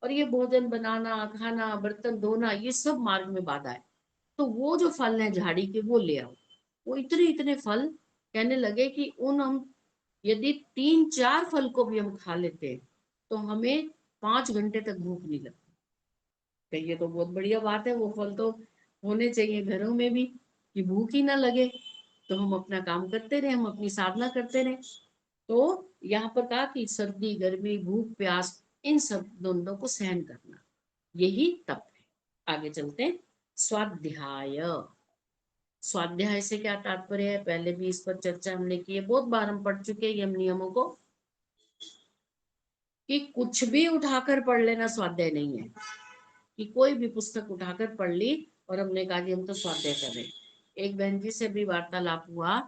और ये भोजन बनाना खाना बर्तन धोना ये सब मार्ग में बाधा है, तो वो जो फल है झाड़ी के वो ले आओ। वो इतने इतने फल, कहने लगे कि उन हम यदि 3-4 फल को भी हम खा लेते हैं तो हमें 5 घंटे तक भूख नहीं लगती। तो ये तो बहुत बढ़िया बात है, वो फल तो होने चाहिए घरों में भी कि भूख ही ना लगे, तो हम अपना काम करते रहे, हम अपनी साधना करते रहे। तो यहाँ पर कहा कि सर्दी गर्मी भूख प्यास इन सब द्वंद्वों को सहन करना, यही तप है। आगे चलते हैं। स्वाध्याय, स्वाध्याय से क्या तात्पर्य है, पहले भी इस पर चर्चा हमने की है, बहुत बार हम पढ़ चुके हैं यम नियमों को, कि कुछ भी उठाकर पढ़ लेना स्वाध्याय नहीं है, कि कोई भी पुस्तक उठाकर पढ़ ली और हमने कहा कि हम तो स्वाध्याय कर रहे हैं। एक बहन जी से भी वार्तालाप हुआ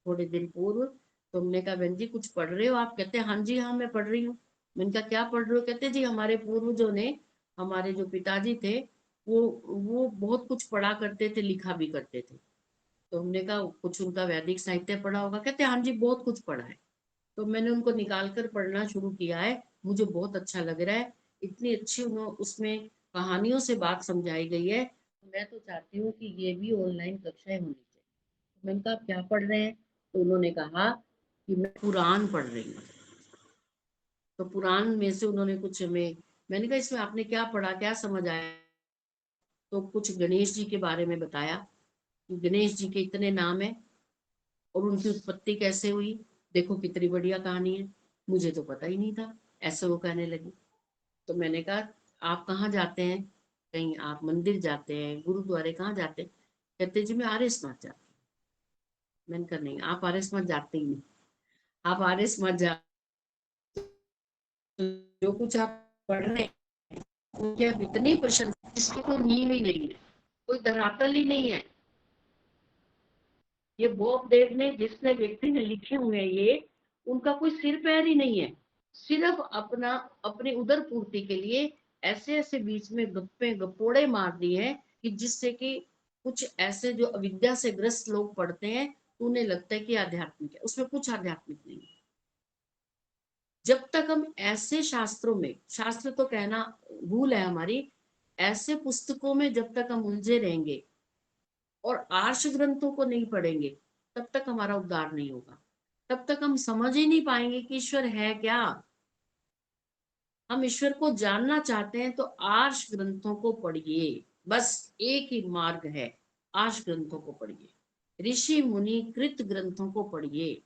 थोड़े दिन पूर्व, तो हमने कहा बहन जी कुछ पढ़ रहे हो आप, कहते हैं हाँ जी हाँ मैं पढ़ रही हूँ। मैंने कहा क्या पढ़ रहे हो, कहते जी हमारे पूर्वजों ने, हमारे जो पिताजी थे वो बहुत कुछ पढ़ा करते थे, लिखा भी करते थे। तो हमने कहा कुछ उनका वैदिक साहित्य पढ़ा होगा, कहते हाँ जी बहुत कुछ पढ़ा है। तो मैंने उनको निकाल कर पढ़ना शुरू किया है, मुझे बहुत अच्छा लग रहा है, इतनी अच्छी उसमें कहानियों से बात समझाई गई है। मैं तो चाहती हूँ कि ये भी ऑनलाइन कक्षाएं होनी चाहिए। मैंने कहा क्या पढ़ रहे हैं, तो उन्होंने कहा कि मैं पुराण पढ़ रही हूँ। तो पुराण में से उन्होंने कुछ मैंने कहा इसमें आपने क्या पढ़ा, क्या समझ आया, तो कुछ गणेश जी के बारे में बताया कि गणेश जी के इतने नाम है और उनकी उत्पत्ति कैसे हुई, देखो कितनी बढ़िया कहानी है, मुझे तो पता ही नहीं था, ऐसे वो कहने लगी। तो मैंने कहा आप कहाँ जाते हैं, कहीं आप मंदिर जाते हैं गुरुद्वारे कहाँ जाते हैं, कहते जी मैं आर्य समाज जाती हूँ। मैंने कहा नहीं आप आर्य समाज जाते ही नहीं, आप आर्य समाज जा, जो कुछ आप पढ़ रहे हैं उनकी आप इतनी प्रशंसा, इसकी कोई नींव ही नहीं है, कोई धरातल ही नहीं है। ये बोब देव ने जिसने व्यक्ति ने लिखे हुए हैं ये, उनका कोई सिर पैर ही नहीं है, सिर्फ अपना अपनी उदर पूर्ति के लिए ऐसे ऐसे बीच में गप्पे गपोड़े मार दिए हैं कि जिससे कि कुछ ऐसे जो अविद्या से ग्रस्त लोग पढ़ते हैं तो उन्हें लगता है कि आध्यात्मिक है, उसमें कुछ आध्यात्मिक नहीं है। जब तक हम ऐसे शास्त्रों में, शास्त्र तो कहना भूल है हमारी, ऐसे पुस्तकों में जब तक हम उलझे रहेंगे और आर्ष ग्रंथों को नहीं पढ़ेंगे तब तक हमारा उद्धार नहीं होगा, तब तक हम समझ ही नहीं पाएंगे कि ईश्वर है क्या। हम ईश्वर को जानना चाहते हैं तो आर्ष ग्रंथों को पढ़िए, बस एक ही मार्ग है, आर्ष ग्रंथों को पढ़िए, ऋषि मुनि कृत ग्रंथों को पढ़िए,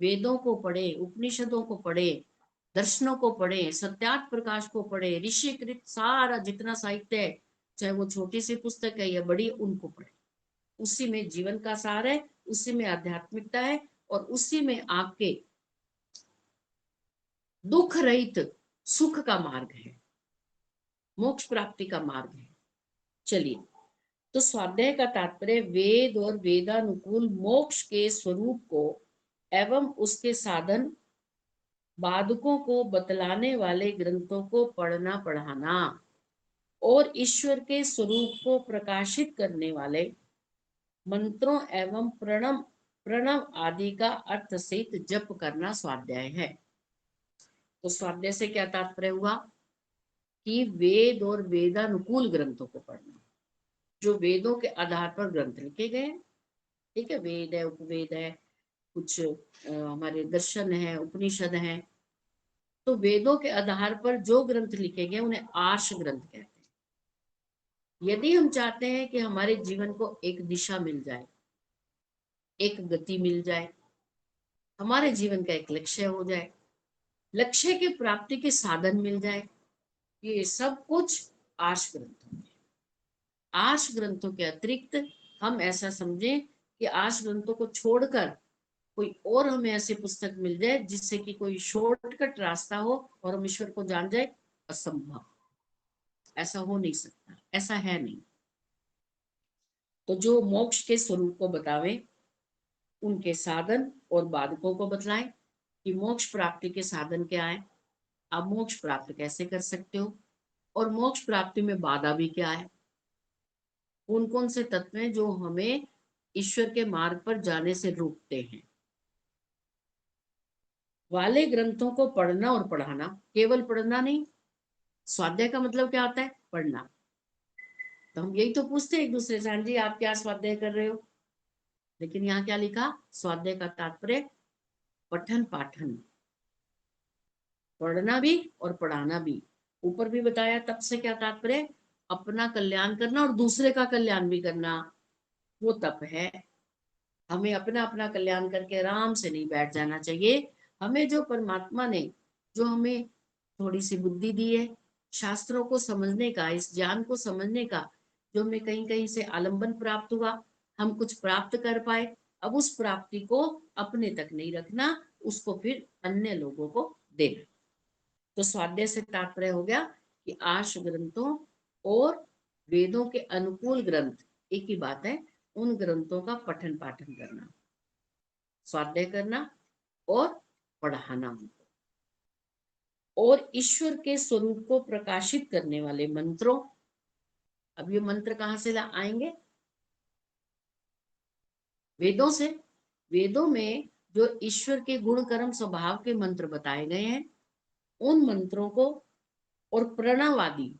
वेदों को पढ़े, उपनिषदों को पढ़े, दर्शनों को पढ़े, सत्यार्थ प्रकाश को पढ़े, ऋषि कृत सारा जितना साहित्य है, चाहे वो छोटी सी पुस्तक है या बड़ी, उनको पढ़े। उसी में जीवन का सार है, उसी में आध्यात्मिकता है, और उसी में आपके दुख रहित सुख का मार्ग है, मोक्ष प्राप्ति का मार्ग है। चलिए, तो स्वाध्याय का तात्पर्य वेद और वेदानुकूल मोक्ष के स्वरूप को एवं उसके साधन बाधकों को बतलाने वाले ग्रंथों को पढ़ना पढ़ाना और ईश्वर के स्वरूप को प्रकाशित करने वाले मंत्रों एवं प्रणव प्रणव आदि का अर्थ सहित जप करना स्वाध्याय है। तो स्वाध्याय से क्या तात्पर्य हुआ कि वेद और वेदानुकूल ग्रंथों को पढ़ना, जो वेदों के आधार पर ग्रंथ लिखे गए हैं। ठीक है, वेद है, उपवेद है, कुछ हमारे दर्शन है, उपनिषद है। तो वेदों के आधार पर जो ग्रंथ लिखे गए उन्हें आर्ष ग्रंथ कहते हैं। यदि हम चाहते हैं कि हमारे जीवन को एक दिशा मिल जाए, एक गति मिल जाए, हमारे जीवन का एक लक्ष्य हो जाए, लक्ष्य की प्राप्ति के साधन मिल जाए, ये सब कुछ आर्ष ग्रंथों में। आर्ष ग्रंथों के अतिरिक्त हम ऐसा समझें कि आर्ष ग्रंथों को छोड़कर कोई और हमें ऐसी पुस्तक मिल जाए जिससे कि कोई शॉर्टकट रास्ता हो और हम ईश्वर को जान जाए, असंभव। ऐसा हो नहीं सकता, ऐसा है नहीं। तो जो मोक्ष के स्वरूप को बतावे, उनके साधन और बाधकों को बतलाएं कि मोक्ष प्राप्ति के साधन क्या है, आप मोक्ष प्राप्त कैसे कर सकते हो, और मोक्ष प्राप्ति में बाधा भी क्या है, कौन कौन से तत्व हैं जो हमें ईश्वर के मार्ग पर जाने से रोकते हैं। वाले ग्रंथों को पढ़ना और पढ़ाना, केवल पढ़ना नहीं। स्वाध्याय का मतलब क्या होता है, पढ़ना। तो हम यही तो पूछते हैं एक दूसरे से, हाँ जी आप क्या स्वाध्याय कर रहे हो, लेकिन यहाँ क्या लिखा, स्वाध्याय का तात्पर्य पठन पाठन, पढ़ना भी और पढ़ाना भी। ऊपर भी बताया तब से क्या तात्पर्य, अपना कल्याण करना और दूसरे का कल्याण भी करना, वो तप है। हमें अपना अपना कल्याण करके आराम से नहीं बैठ जाना चाहिए। हमें जो परमात्मा ने जो हमें थोड़ी सी बुद्धि दी है, शास्त्रों को समझने का, इस ज्ञान को समझने का, जो हमें कहीं कहीं से आलंबन प्राप्त हुआ, हम कुछ प्राप्त कर पाए, अब उस प्राप्ति को अपने तक नहीं रखना, उसको फिर अन्य लोगों को देना। तो स्वाध्याय से तात्पर्य हो गया कि आर्ष ग्रंथों और वेदों के अनुकूल ग्रंथ एक ही बात है, उन ग्रंथों का पठन पाठन करना, स्वाध्याय करना और पढ़ाना उनको, और ईश्वर के स्वरूप को प्रकाशित करने वाले मंत्रों। अब ये मंत्र कहाँ से आएंगे, वेदों से। वेदों में जो ईश्वर के गुण कर्म स्वभाव के मंत्र बताए गए हैं, उन मंत्रों को, और प्रणवादि,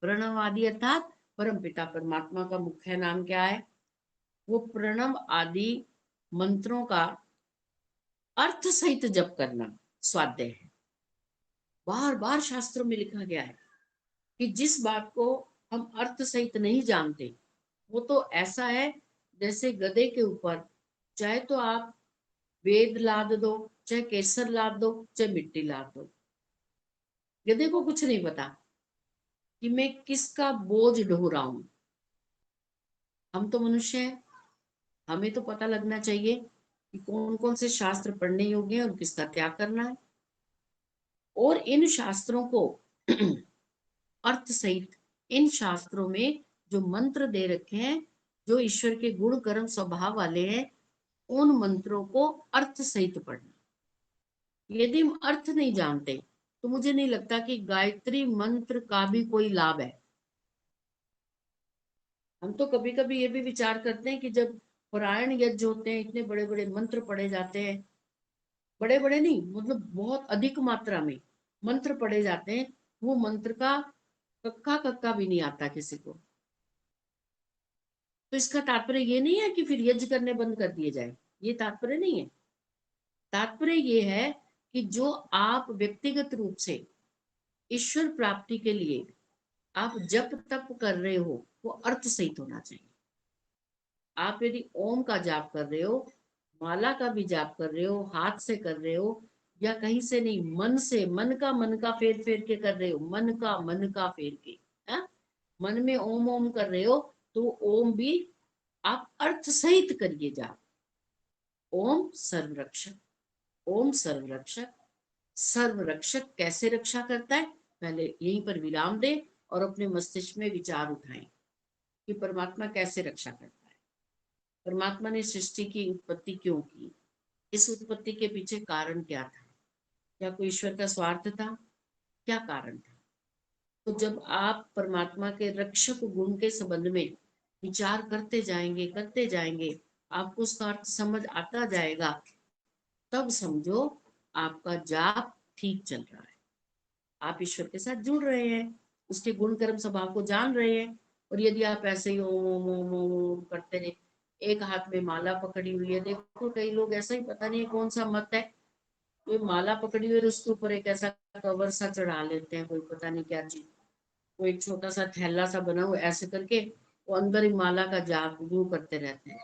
प्रणवादि अर्थात परमपिता परमात्मा का मुख्य नाम क्या है, वो प्रणव आदि मंत्रों का अर्थ सहित जप करना स्वाध्याय है। बार बार शास्त्रों में लिखा गया है कि जिस बात को हम अर्थ सहित नहीं जानते, वो तो ऐसा है जैसे गधे के ऊपर चाहे तो आप वेद लाद दो, चाहे केसर लाद दो, चाहे मिट्टी लाद दो, गधे को कुछ नहीं पता कि मैं किसका बोझ ढो रहा हूं। हम तो मनुष्य हैं, हमें तो पता लगना चाहिए कि कौन कौन से शास्त्र पढ़ने योग्य हैं और किसका त्याग करना है। और इन शास्त्रों को अर्थ सहित, इन शास्त्रों में जो मंत्र दे रखे हैं, जो ईश्वर के गुण कर्म स्वभाव वाले हैं, उन मंत्रों को अर्थ सहित पढ़ना। यदि हम अर्थ नहीं जानते तो मुझे नहीं लगता कि गायत्री मंत्र का भी कोई लाभ है। हम तो कभी कभी ये भी विचार करते हैं कि जब पारायण यज्ञ होते हैं, इतने बड़े बड़े मंत्र पढ़े जाते हैं, बड़े बड़े नहीं मतलब बहुत अधिक मात्रा में मंत्र पढ़े जाते हैं, वो मंत्र का कक्का कक्का भी नहीं आता किसी को। तो इसका तात्पर्य ये नहीं है कि फिर यज्ञ करने बंद कर दिए जाए, ये तात्पर्य नहीं है। तात्पर्य ये है कि जो आप व्यक्तिगत रूप से ईश्वर प्राप्ति के लिए आप जप तप कर रहे हो, वो अर्थ सहित होना चाहिए। आप यदि ओम का जाप कर रहे हो, माला का भी जाप कर रहे हो, हाथ से कर रहे हो, या कहीं से नहीं, मन से, मन का फेर फेर के कर रहे हो, मन का फेर के, है? मन में ओम ओम कर रहे हो, तो ओम भी आप अर्थ सहित करिए जाप। ओम सर्वरक्षक, ओम सर्वरक्षक, सर्व रक्षक कैसे रक्षा करता है, पहले यहीं पर विराम दे और अपने मस्तिष्क में विचार उठाएं कि परमात्मा कैसे रक्षा करता है। परमात्मा ने सृष्टि की उत्पत्ति क्यों की, इस उत्पत्ति के पीछे कारण क्या था, क्या कोई ईश्वर का स्वार्थ था, क्या कारण था। तो जब आप परमात्मा के रक्षक गुण के संबंध में विचार करते जाएंगे आपको उसका अर्थ समझ आता जाएगा, तब समझो आपका जाप ठीक चल रहा है, आप ईश्वर के साथ जुड़ रहे हैं, उसके गुण कर्म स्वभाव को जान रहे हैं। और यदि आप ऐसे ही ओम ओम ओम ओम ओम करते रहे, एक हाथ में माला पकड़ी हुई है, देखो कई लोग ऐसा ही, पता नहीं कौन सा मत है, तो माला पकड़ी हुई है उसके ऊपर एक ऐसा कवर सा चढ़ा लेते हैं, कोई पता नहीं क्या चीज, वो एक छोटा सा थैला सा बना हुआ, ऐसे करके वो अंदर ही माला का जाप यूं करते रहते हैं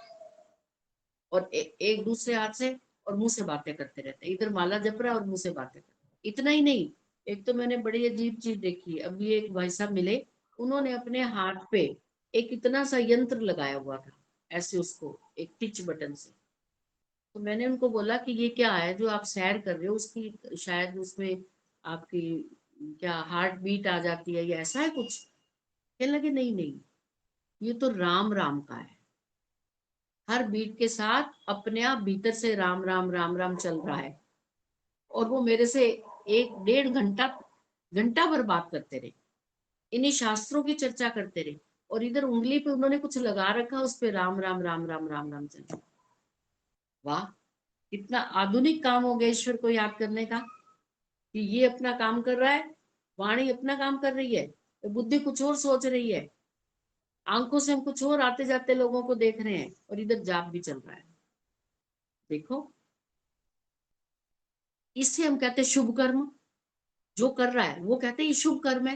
और एक दूसरे हाथ से और मुंह से बातें करते रहते हैं, इधर माला जप रहा है और मुंह से बातें करते हैं। इतना ही नहीं, एक तो मैंने बड़ी अजीब चीज देखी, अभी एक भाई साहब मिले, उन्होंने अपने हाथ पे एक इतना सा यंत्र लगाया हुआ था, ऐसे उसको एक टिच बटन से। तो मैंने उनको बोला कि ये क्या है जो आप सैर कर रहे हो, उसकी शायद उसमें आपकी क्या हार्ट बीट आ जाती है या ऐसा है कुछ। कहने लगे नहीं नहीं, ये तो राम राम का है, हर बीट के साथ अपने आप भीतर से राम राम राम राम चल रहा है। और वो मेरे से 1-1.5 घंटा घंटा भर बात करते रहे, इन्हीं शास्त्रों की चर्चा करते रहे, और इधर उंगली पे उन्होंने कुछ लगा रखा, उस पे राम राम राम राम राम राम चल रहा। वाह, कितना आधुनिक काम हो गया ईश्वर को याद करने का, कि ये अपना काम कर रहा है, वाणी अपना काम कर रही है, तो बुद्धि कुछ और सोच रही है, आंखों से हम कुछ और आते जाते लोगों को देख रहे हैं, और इधर जाप भी चल रहा है। देखो, इससे हम कहते हैं शुभ कर्म, जो कर रहा है वो कहते हैं ये शुभ कर्म है।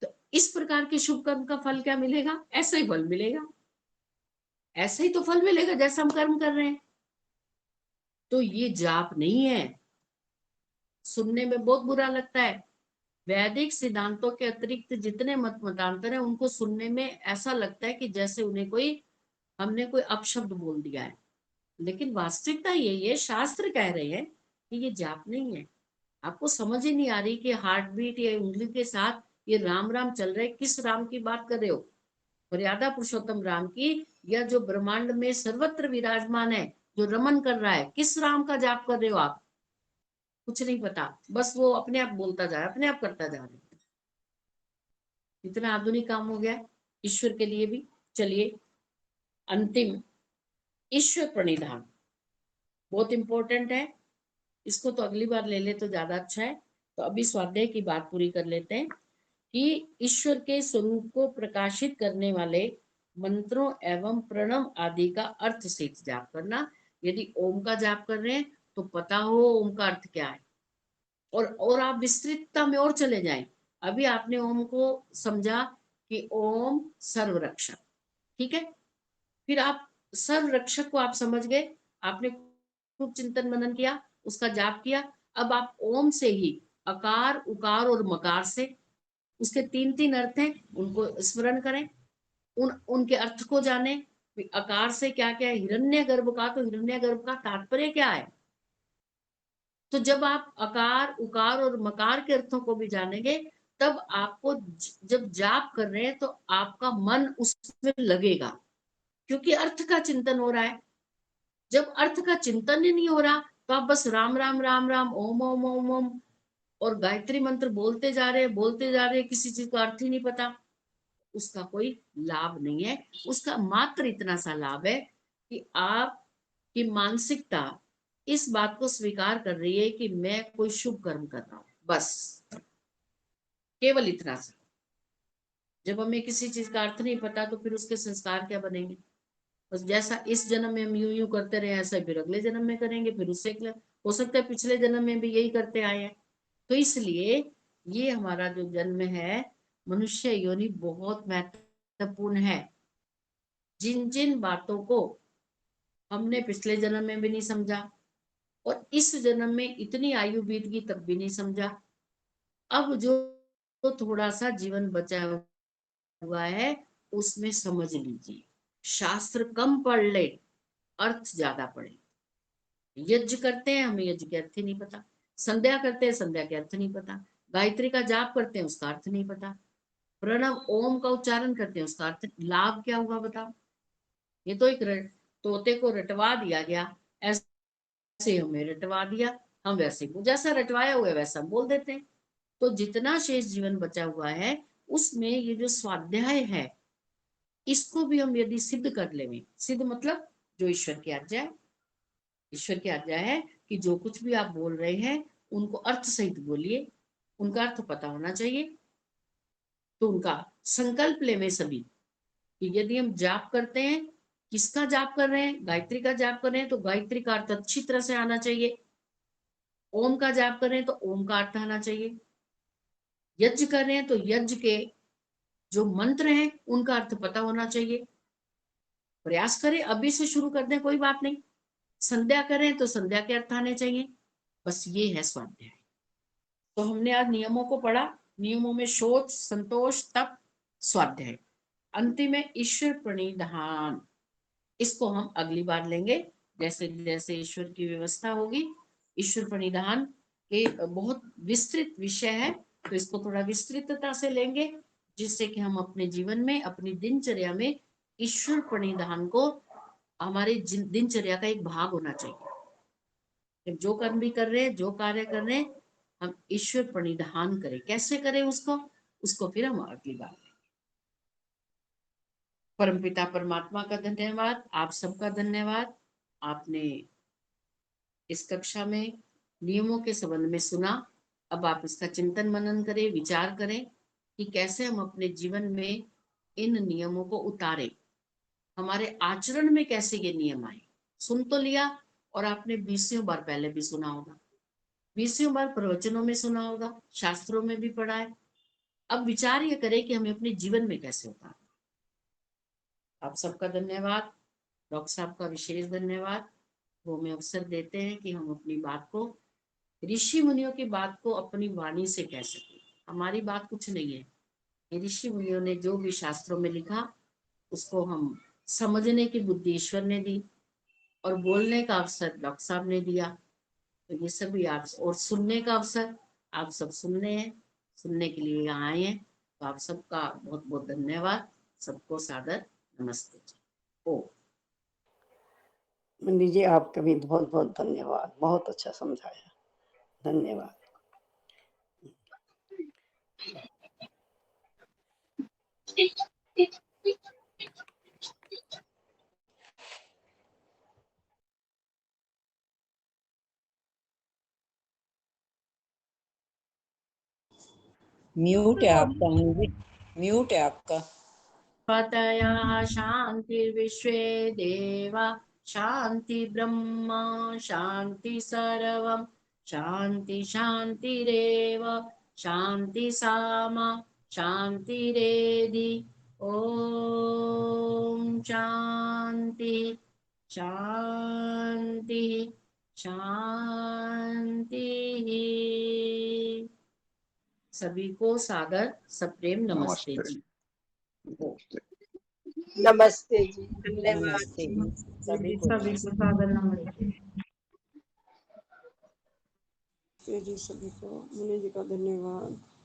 तो इस प्रकार के शुभ कर्म का फल क्या मिलेगा, ऐसा ही फल मिलेगा, ऐसा ही तो फल मिलेगा जैसा हम कर्म कर रहे हैं। तो ये जाप नहीं है, सुनने में बहुत बुरा लगता है। वैदिक सिद्धांतों के अतिरिक्त जितने मत मतांतर है, उनको सुनने में ऐसा लगता है कि जैसे उन्हें हमने कोई अपशब्द बोल दिया है, लेकिन वास्तविकता यही है, शास्त्र कह रहे हैं कि ये जाप नहीं है। आपको समझ ही नहीं आ रही कि हार्ट बीट या उंगली के साथ ये राम राम चल रहे, किस राम की बात कर रहे हो, मर्यादा पुरुषोत्तम राम की, या जो ब्रह्मांड में सर्वत्र विराजमान है, जो रमन कर रहा है, किस राम का जाप कर रहे हो आप, कुछ नहीं पता, बस वो अपने आप बोलता जा रहा है, अपने आप करता जा रहा है। इतना आधुनिक काम हो गया ईश्वर के लिए भी। चलिए, अंतिम ईश्वर प्रणिधान बहुत इंपॉर्टेंट है, इसको तो अगली बार ले ले तो ज्यादा अच्छा है। तो अभी स्वाध्याय की बात पूरी कर लेते हैं कि ईश्वर के स्वरूप को प्रकाशित करने वाले मंत्रों एवं प्रणव आदि का अर्थ से जाप करना। यदि ओम का जाप कर रहे हैं तो पता हो ओम का अर्थ क्या है, और आप विस्तृतता में और चले जाएं। अभी आपने ओम को समझा कि ओम सर्वरक्षक, ठीक है, फिर आप सर्वरक्षक को आप समझ गए, आपने खूब चिंतन मनन किया, उसका जाप किया। अब आप ओम से ही अकार उकार और मकार से, उसके 3-3 अर्थ हैं, उनको स्मरण करें, उनके अर्थ को जाने। अकार से क्या क्या है, हिरण्यगर्भ का, तो हिरण्यगर्भ का तात्पर्य क्या है। तो जब आप अकार उकार और मकार के अर्थों को भी जानेंगे, तब आपको जब जाप कर रहे हैं तो आपका मन उसमें लगेगा, क्योंकि अर्थ का चिंतन हो रहा है। जब अर्थ का चिंतन ही नहीं हो रहा तो आप बस राम राम राम राम ओम ओम ओम ओम और गायत्री मंत्र बोलते जा रहे, किसी चीज का अर्थ ही नहीं पता, उसका कोई लाभ नहीं है। उसका मात्र इतना सा लाभ है कि आपकी मानसिकता इस बात को स्वीकार कर रही है कि मैं कोई शुभ कर्म कर रहा हूं, बस केवल इतना सा। जब हमें किसी चीज का अर्थ नहीं पता तो फिर उसके संस्कार क्या बनेंगे, बस जैसा इस जन्म में हम यूं यूं करते रहे ऐसा फिर अगले जन्म में करेंगे, फिर उससे हो सकता है पिछले जन्म में भी यही करते आए हैं। तो इसलिए ये हमारा जो जन्म है मनुष्य योनि बहुत महत्वपूर्ण है। जिन जिन बातों को हमने पिछले जन्म में भी नहीं समझा और इस जन्म में इतनी आयु बीत गई तब भी नहीं समझा, अब जो थोड़ा सा जीवन बचा हुआ है उसमें समझ लीजिए। शास्त्र कम पढ़ ले, अर्थ ज्यादा पढ़े। यज्ञ करते हैं, हमें यज्ञ के अर्थ ही नहीं पता, संध्या करते हैं, संध्या के अर्थ नहीं पता। गायत्री का जाप करते हैं, उसका अर्थ नहीं पता। प्रणव ओम का उच्चारण करते हैं, उसका अर्थ लाभ क्या हुआ बताओ। ये तो एक तोते को रटवा दिया गया, ऐसे हमें रटवा दिया, हम वैसे जैसा रटवाया हुआ है वैसा बोल देते हैं। तो जितना शेष जीवन बचा हुआ है उसमें ये जो स्वाध्याय है इसको भी हम यदि सिद्ध कर लें, सिद्ध मतलब जो ईश्वर की आज्ञा है। ईश्वर की आज्ञा है कि जो कुछ भी आप बोल रहे हैं उनको अर्थ सहित बोलिए, उनका अर्थ पता होना चाहिए। तो उनका संकल्प ले में सभी कि यदि हम जाप करते हैं, किसका जाप कर रहे हैं, गायत्री का जाप कर रहे हैं तो गायत्री का अर्थ अच्छी तरह से आना चाहिए। ओम का जाप कर रहे हैं तो ओम का अर्थ आना चाहिए। यज्ञ कर रहे हैं तो यज्ञ के जो मंत्र हैं उनका अर्थ पता होना चाहिए। प्रयास करें, अभी से शुरू कर दें, कोई बात नहीं। संध्या करें तो संध्या के अर्थ आने चाहिए। बस ये है स्वाध्याय। तो हमने आज नियमों को पढ़ा। नियमों में शोच, संतोष, तप, स्वाध्याय, अंतिम में ईश्वर प्रणिधान। इसको हम अगली बार लेंगे, जैसे जैसे ईश्वर की व्यवस्था होगी। ईश्वर प्रणिधान के बहुत विस्तृत विषय है, तो इसको थोड़ा विस्तृतता से लेंगे, जिससे कि हम अपने जीवन में, अपनी दिनचर्या में ईश्वर प्रणिधान को हमारे दिनचर्या का एक भाग होना चाहिए। जो कर्म भी कर रहे हैं, जो कार्य कर रहे हैं, हम ईश्वर प्रणिधान करें। कैसे करें उसको फिर हम अगली बार लेंगे। परमपिता परमात्मा का धन्यवाद, आप सबका धन्यवाद। आपने इस कक्षा में नियमों के संबंध में सुना। अब आप इसका चिंतन मनन करें, विचार करें कि कैसे हम अपने जीवन में इन नियमों को उतारें, हमारे आचरण में कैसे ये नियम आए। सुन तो लिया, और आपने 20 बार पहले भी सुना होगा, 20 बार प्रवचनों में सुना होगा, शास्त्रों में भी पढ़ा है। अब विचार ये करें कि हमें अपने जीवन में कैसे उतारें। आप सबका धन्यवाद, डॉक्टर साहब का विशेष धन्यवाद। वो हमें अवसर देते हैं कि हम अपनी बात को, ऋषि मुनियों की बात को अपनी वाणी से कह सकें। हमारी बात कुछ नहीं है, ये ऋषि मुनियों ने जो भी शास्त्रों में लिखा उसको हम समझने की बुद्धि ईश्वर ने दी, और बोलने का अवसर डॉक्टर साहब ने दिया। तो ये सभी आप, और सुनने का अवसर आप सब सुनने के लिए यहाँ आए हैं। तो आप सबका बहुत बहुत धन्यवाद। सबको सादर नमस्ते। ओ मंडी जी, आपका भी बहुत बहुत धन्यवाद, बहुत अच्छा समझाया, धन्यवाद। म्यूट है आपका, म्यूट है आपका। पतया शांतिर्विश्वे देवा शांति ब्रह्मा शांति सर्वं शांति शांतिरेव शांति सामा शांतिरेधि। ओम शांति शांति शांति। सभी को सादर सप्रेम नमस्ते नमस्ते। जी। नमस्ते जी, धन्यवाद। नमस्ते सभी को सभी को सादर नमस्ते। जी सभी को मुनि जी का धन्यवाद।